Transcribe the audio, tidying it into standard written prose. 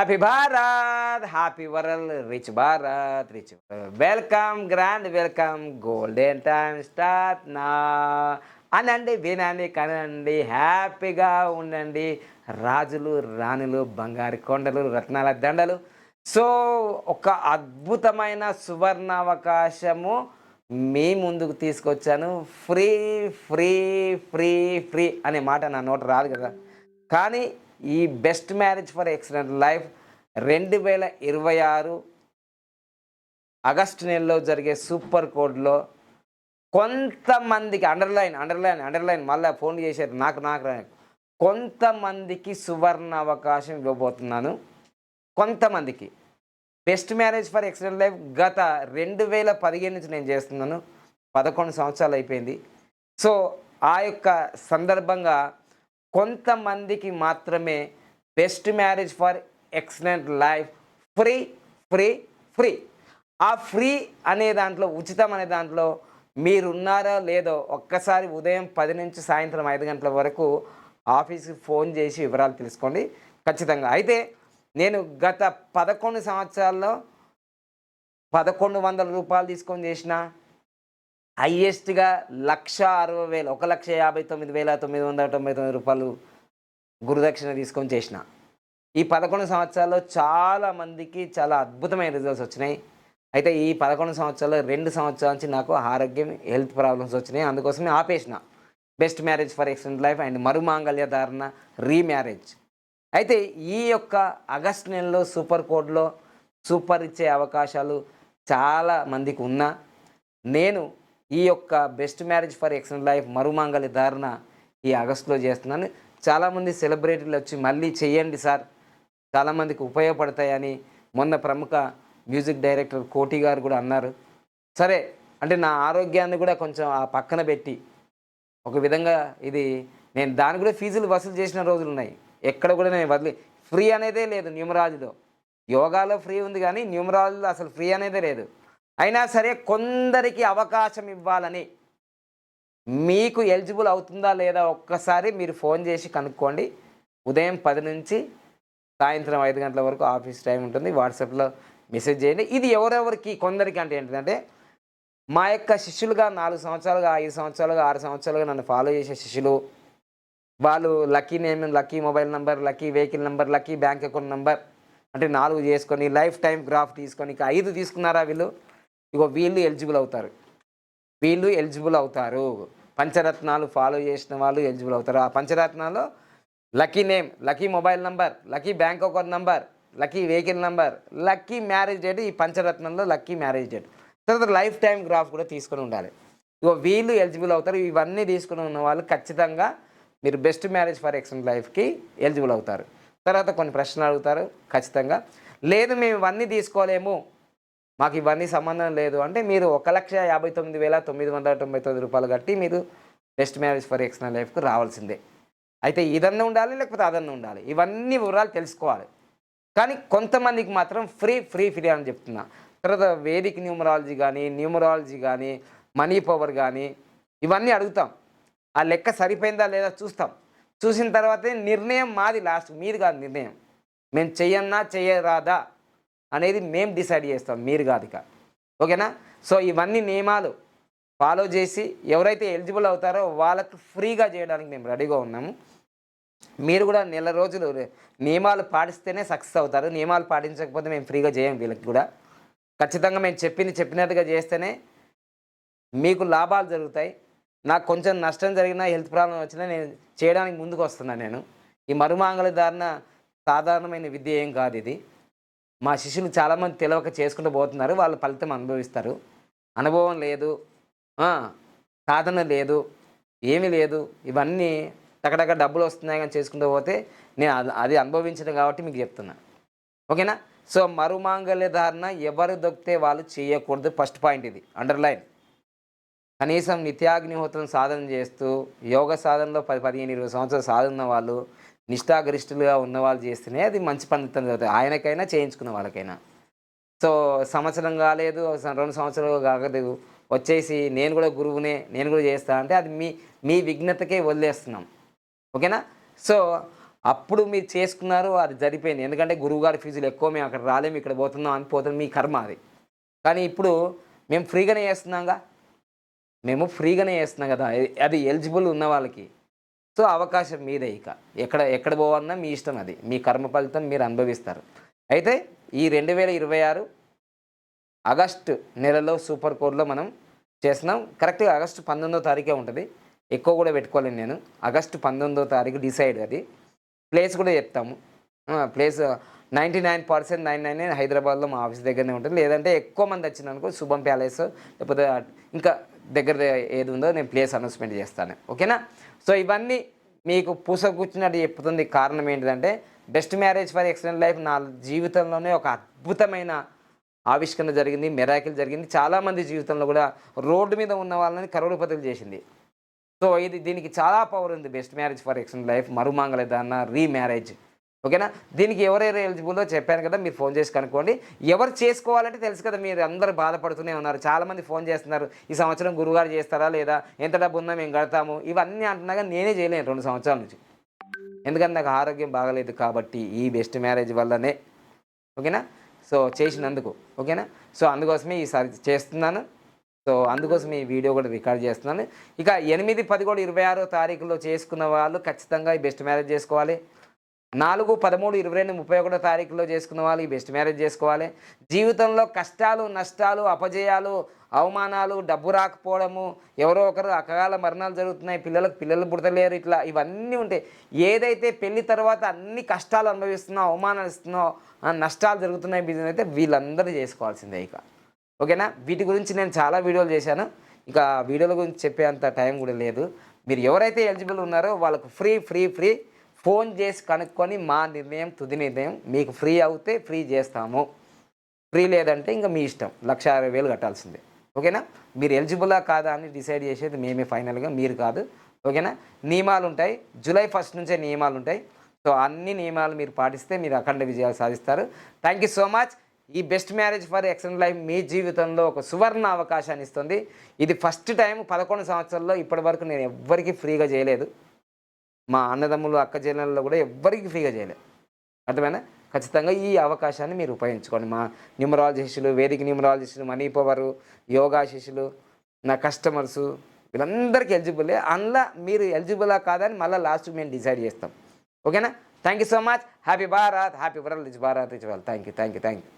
Happy Bharat! Happy world! Rich Bharat! Rich world! Welcome, grand welcome. Golden time start నా అనండి, వినండి, కనండి, హ్యాపీగా ఉండండి. రాజులు, రాణులు, బంగారు కొండలు, రత్నాల దండలు. సో, ఒక అద్భుతమైన సువర్ణావకాశము మీ ముందుకు తీసుకొచ్చాను. ఫ్రీ, ఫ్రీ, ఫ్రీ, ఫ్రీ అనే మాట నా నోట రాదు కదా! కానీ ఈ best marriage for excellent life 2026 August నెలలో జరిగే సూపర్ కోడ్‌లో కొంతమందికి అండర్‌లైన్, అండర్‌లైన్, అండర్‌లైన్ మళ్ళా ఫోన్ చేశారు నాకు కొంతమందికి సువర్ణ అవకాశం ఇవ్వబోతున్నాను. కొంతమందికి. Best marriage for excellent life గత 2015 నుంచి నేను చేస్తున్నాను. 11 సంవత్సరాలు అయిపోయింది. సో, ఆ యొక్క సందర్భంగా కొంతమందికి మాత్రమే best marriage for excellent life free, free, free. ఆ ఫ్రీ అనే దాంట్లో, ఉచితం అనే దాంట్లో మీరున్నారో లేదో ఒక్కసారి ఉదయం 10 నుంచి సాయంత్రం 5 గంటల వరకు ఆఫీస్‌కి ఫోన్ చేసి వివరాలు తెలుసుకోండి ఖచ్చితంగా. అయితే నేను గత 11 సంవత్సరాల్లో రూ. 1,100 తీసుకొని చేసిన హైయెస్ట్‌గా 1,60,000 1,59,999 గురుదక్షిణ తీసుకొని చేసిన. ఈ 11 సంవత్సరాల్లో చాలా మందికి చాలా అద్భుతమైన రిజల్ట్స్ వచ్చినాయి. అయితే ఈ 11 సంవత్సరాల్లో 2 సంవత్సరాల నుంచి నాకు ఆరోగ్యం, హెల్త్ ప్రాబ్లమ్స్ వచ్చినాయి. అందుకోసమే ఆపేసిన. Best marriage for excellent life and మరుమాంగళ్య ధారణ రీమ్యారేజ్. అయితే ఈ యొక్క ఆగస్టు నెలలో సూపర్ కోడ్‌లో సూపర్ ఇచ్చే అవకాశాలు చాలా మందికి ఉన్నా, నేను ఈ యొక్క best marriage for excellent life మరుమాంగళ్య ధారణ ఈ ఆగస్టులో చేస్తున్నాను. చాలామంది సెలబ్రిటీలు వచ్చి మళ్ళీ చెయ్యండి సార్, చాలామందికి ఉపయోగపడతాయని మొన్న ప్రముఖ మ్యూజిక్ డైరెక్టర్ కోటి గారు కూడా అన్నారు. సరే, అంటే నా ఆరోగ్యాన్ని కూడా కొంచెం ఆ పక్కన పెట్టి ఒక విధంగా ఇది నేను దాన్ని కూడా ఫీజులు వసూలు చేసిన రోజులున్నాయి. ఎక్కడ కూడా నేను ఫ్రీ అనేదే లేదు న్యూమరాలజీలో. యోగాలో ఫ్రీ ఉంది గానీ, న్యూమరాలజీలో అసలు ఫ్రీ అనేదే లేదు. అయినా సరే కొందరికి అవకాశం ఇవ్వాలని, మీకు ఎలిజిబుల్ అవుతుందా లేదా ఒక్కసారి మీరు ఫోన్ చేసి కనుక్కోండి. ఉదయం 10 నుంచి సాయంత్రం 5 గంటల వరకు ఆఫీస్ టైం ఉంటుంది. వాట్సాప్‌లో మెసేజ్ చేయండి. ఇది ఎవరెవరికి, కొందరికి అంటే ఏంటిదంటే, మా యొక్క శిష్యులుగా 4 సంవత్సరాలుగా, 5 సంవత్సరాలుగా, 6 సంవత్సరాలుగా నన్ను ఫాలో చేసే శిష్యులు, వాళ్ళు lucky name, lucky mobile number, lucky vehicle number, lucky bank account number అంటే 4 చేసుకొని లైఫ్ టైమ్ గ్రాఫ్ తీసుకొని ఇక 5 తీసుకున్నారా వీళ్ళు, ఇగో వీళ్ళు ఎలిజిబుల్ అవుతారు. వీళ్ళు ఎలిజిబుల్ అవుతారు. పంచరత్నాలు ఫాలో చేసిన వాళ్ళు ఎలిజిబుల్ అవుతారు. ఆ పంచరత్నాల్లో lucky name, lucky mobile number, lucky bank account number, lucky vehicle number, lucky marriage date, ఈ పంచరత్నంలో లక్కీ మ్యారేజ్ డేట్. తర్వాత లైఫ్ టైమ్ గ్రాఫ్ కూడా తీసుకొని ఉండాలి. ఇగో వీళ్ళు ఎలిజిబుల్ అవుతారు. ఇవన్నీ తీసుకొని ఉన్న వాళ్ళు ఖచ్చితంగా మీరు బెస్ట్ మ్యారేజ్ ఫర్ ఎక్సలెంట్ లైఫ్‌కి ఎలిజిబుల్ అవుతారు. తర్వాత కొన్ని ప్రశ్నలు అడుగుతారు ఖచ్చితంగా. లేదు మేము ఇవన్నీ తీసుకోలేము, మాకు ఇవన్నీ సంబంధం లేదు అంటే మీరు రూ. 1,59,999 కట్టి మీరు బెస్ట్ మ్యారేజ్ ఫర్ ఎక్సలెంట్ లైఫ్‌కి రావాల్సిందే. అయితే ఇదన్నా ఉండాలి, లేకపోతే అదన్నా ఉండాలి. ఇవన్నీ వివరాలు తెలుసుకోవాలి. కానీ కొంతమందికి మాత్రం ఫ్రీ, ఫ్రీ, ఫ్రీ అని చెప్తున్నా. తర్వాత వేదిక్ న్యూమరాలజీ గానీ, మనీ పవర్ గానీ ఇవన్నీ అడుగుతాం. ఆ లెక్క సరిపోయిందా లేదా చూస్తాం. చూసిన తర్వాతే నిర్ణయం మాది, లాస్ట్ మీది కాదు నిర్ణయం. మేము చెయ్యన్నా, చెయ్యరాదా అనేది మేము డిసైడ్ చేస్తాం, మీరు కాదు ఇక. ఓకేనా? సో, ఇవన్నీ నియమాలు ఫాలో చేసి ఎవరైతే ఎలిజిబుల్ అవుతారో వాళ్ళకి ఫ్రీగా చేయడానికి మేము రెడీగా ఉన్నాము. మీరు కూడా నెల రోజులు నియమాలు పాటిస్తేనే సక్సెస్ అవుతారు. నియమాలు పాటించకపోతే మేము ఫ్రీగా చేయం వీళ్ళకి కూడా. ఖచ్చితంగా మేము చెప్పినట్టుగా చేస్తేనే మీకు లాభాలు జరుగుతాయి. నాకు కొంచెం నష్టం జరిగినా, హెల్త్ ప్రాబ్లమ్ వచ్చినా నేను చేయడానికి ముందుకొస్తున్నాను నేను. ఈ మరుమాంగళ్య ధారణ సాధారణమైన విద్య ఏం కాదిది. మా శిష్యులు చాలామంది తెలవక చేసుకుంటూ పోతున్నారు. వాళ్ళు ఫలితం అనుభవిస్తారు. అనుభవం లేదు, ఆ! సాధన లేదు, ఏమీ లేదు. ఇవన్నీ టకటక డబ్బులొస్తున్నాయి గాని చేసుకుంటూ పోతే నేను అది అనుభవించను కాబట్టి మీకు చెప్తున్నా. ఓకేనా? సో, మరుమాంగళ్య ధారణ ఎవరు దొరికితే వాళ్ళు చేయకూడదు. ఫస్ట్ పాయింట్ ఇది అండర్‌లైన్. కనీసం నిత్యాగ్నిహోత్రం సాధన చేస్తూ, యోగ సాధనలో 10, 15, 20 సంవత్సరాలు సాధన వాళ్ళు, నిష్ఠాగరిష్ఠులుగా ఉన్నవాళ్ళు చేస్తేనే అది మంచి ఫలితం జరుగుతాయి. ఆయనకైనా, చేయించుకున్న వాళ్ళకైనా. సో, సంవత్సరం కాలేదు, 2 సంవత్సరాలు కాగలేదు, వచ్చేసి నేను కూడా గురువునే, నేను కూడా చేస్తా అంటే అది మీ మీ విఘ్నతకే వదిలేస్తున్నాం. ఓకేనా? సో, అప్పుడు మీరు చేసుకున్నారు, అది జరిపోయింది. ఎందుకంటే గురువుగారి ఫీజులు ఎక్కువ, మేము అక్కడ రాలేము, ఇక్కడ పోతున్నాం అని పోతుంది, మీ కర్మ అది. కానీ ఇప్పుడు మేము ఫ్రీగానే చేస్తున్నాంగా. మేము ఫ్రీగానే చేస్తున్నాం కదా! అది ఎలిజిబుల్ ఉన్న వాళ్ళకి. సో, అవకాశం మీదే ఇక. ఎక్కడ ఎక్కడ పోవన్నా మీ ఇష్టం అది. మీ కర్మ ఫలితం మీరు అనుభవిస్తారు. అయితే ఈ 2026 ఆగస్టు నెలలో సూపర్ కోడ్‌లో మనం చేస్తున్నాం. కరెక్ట్‌గా ఆగస్టు 19వ తారీఖే ఉంటది. ఎక్కువ కూడా పెట్టుకోలేను నేను. ఆగస్టు 19వ తారీఖు డిసైడ్ అది. ప్లేస్ కూడా చెప్తాము. ప్లేస్ 99% హైదరాబాద్‌లో మా ఆఫీస్ దగ్గరనే ఉంటుంది. లేదంటే ఎక్కువ మంది వచ్చిందనుకో శుభం ప్యాలెస్, లేకపోతే ఇంకా దగ్గర ఏది ఉందో నేను ప్లేస్ అనౌన్స్‌మెంట్ చేస్తాను. ఓకేనా? సో, ఇవన్నీ మీకు పూసగుచ్చినట్టు చెప్తుంది. కారణం ఏంటిదంటే best marriage for excellent life నా జీవితంలోనే ఒక అద్భుతమైన ఆవిష్కరణ జరిగింది. మిరాకిల్ జరిగింది. చాలామంది జీవితంలో కూడా రోడ్డు మీద ఉన్న వాళ్ళని కరోడుపతులు చేసింది. సో, దీనికి చాలా పవర్ ఉంది. Best marriage for excellent life, మరుమాంగళ్య ధారణ, రీమ్యారేజ్. ఓకేనా? దీనికి ఎవరెవరు ఎలిజిబుల్లో చెప్పాను కదా, మీరు ఫోన్ చేసి కనుక్కోండి. ఎవరు చేసుకోవాలంటే తెలుసు కదా, మీరు అందరూ బాధపడుతూనే ఉన్నారు. చాలామంది ఫోన్ చేస్తున్నారు, ఈ సంవత్సరం గురువుగారు చేస్తారా లేదా, ఎంత డబ్బు ఉందో మేము కడతాము, ఇవన్నీ అంటున్నా కానీ నేనే చేయలేను 2 సంవత్సరాల నుంచి. ఎందుకంటే నాకు ఆరోగ్యం బాగలేదు కాబట్టి, ఈ బెస్ట్ మ్యారేజ్ వల్లనే. ఓకేనా? సో, చేసినందుకు. ఓకేనా? సో, అందుకోసమే ఈసారి చేస్తున్నాను. సో, అందుకోసం ఈ వీడియో కూడా రికార్డ్ చేస్తున్నాను. ఇక 8, 10 కూడా 26వ తారీఖులో చేసుకున్న వాళ్ళు ఖచ్చితంగా ఈ బెస్ట్ మ్యారేజ్ చేసుకోవాలి. 4, 13, 22, 31 తారీఖులో చేసుకున్న వాళ్ళు ఈ బెస్ట్ మ్యారేజ్ చేసుకోవాలి. జీవితంలో కష్టాలు, నష్టాలు, అపజయాలు, అవమానాలు, డబ్బు రాకపోవడము, ఎవరో ఒకరు అకాల మరణాలు జరుగుతున్నాయి, పిల్లలకు పిల్లలు పుడతలేరు, ఇట్లా ఇవన్నీ ఉంటాయి. ఏదైతే పెళ్లి తర్వాత అన్ని కష్టాలు అనుభవిస్తున్నావు, అవమానాలు ఇస్తున్నావు, నష్టాలు జరుగుతున్నాయి బిజినెస్ అయితే వీళ్ళందరూ చేసుకోవాల్సిందే ఇక. ఓకేనా? వీటి గురించి నేను చాలా వీడియోలు చేశాను. ఇక వీడియోల గురించి చెప్పేంత టైం కూడా లేదు. మీరు ఎవరైతే ఎలిజిబుల్ ఉన్నారో వాళ్ళకు ఫ్రీ ఫోన్ చేసి కనుక్కొని మా నిర్ణయం తుది నిర్ణయం. మీకు ఫ్రీ అవుతే ఫ్రీ చేస్తాము, ఫ్రీ లేదంటే ఇంకా మీ ఇష్టం. 1,60,000 కట్టాల్సిందే. ఓకేనా? మీరు ఎలిజిబులా కాదా అని డిసైడ్ చేసేది మేమే ఫైనల్గా, మీరు కాదు. ఓకేనా? నియమాలు ఉంటాయి. జూలై 1 నుంచే నియమాలు ఉంటాయి. సో, అన్ని నియమాలు మీరు పాటిస్తే మీరు అఖండ విజయాలు సాధిస్తారు. Thank you so much. ఈ best marriage for excellent life మీ జీవితంలో ఒక సువర్ణ అవకాశాన్ని ఇస్తుంది. ఇది ఫస్ట్ టైం 11 సంవత్సరాల్లో ఇప్పటివరకు నేను ఎవ్వరికీ ఫ్రీగా చేయలేదు. మా అన్నదమ్ములు, అక్క చెల్లెల్లో కూడా ఎవ్వరికీ ఫ్రీగా చేయలేదు. అర్థమైందా? ఖచ్చితంగా ఈ అవకాశాన్ని మీరు ఉపయోగించుకోండి. మా న్యూమరాలజీ శిష్యులు, వేదిక న్యూమరాలజిస్టులు, మనీ పవరు, యోగా శిష్యులు, నా కస్టమర్సు వీళ్ళందరికీ ఎలిజిబులే. అందులో మీరు ఎలిజిబులా కాదని మళ్ళీ లాస్ట్‌కి మేము డిసైడ్ చేస్తాం. ఓకేనా? Thank you so much. Happy Bharat, happy world rich Bharat rich world. Thank you.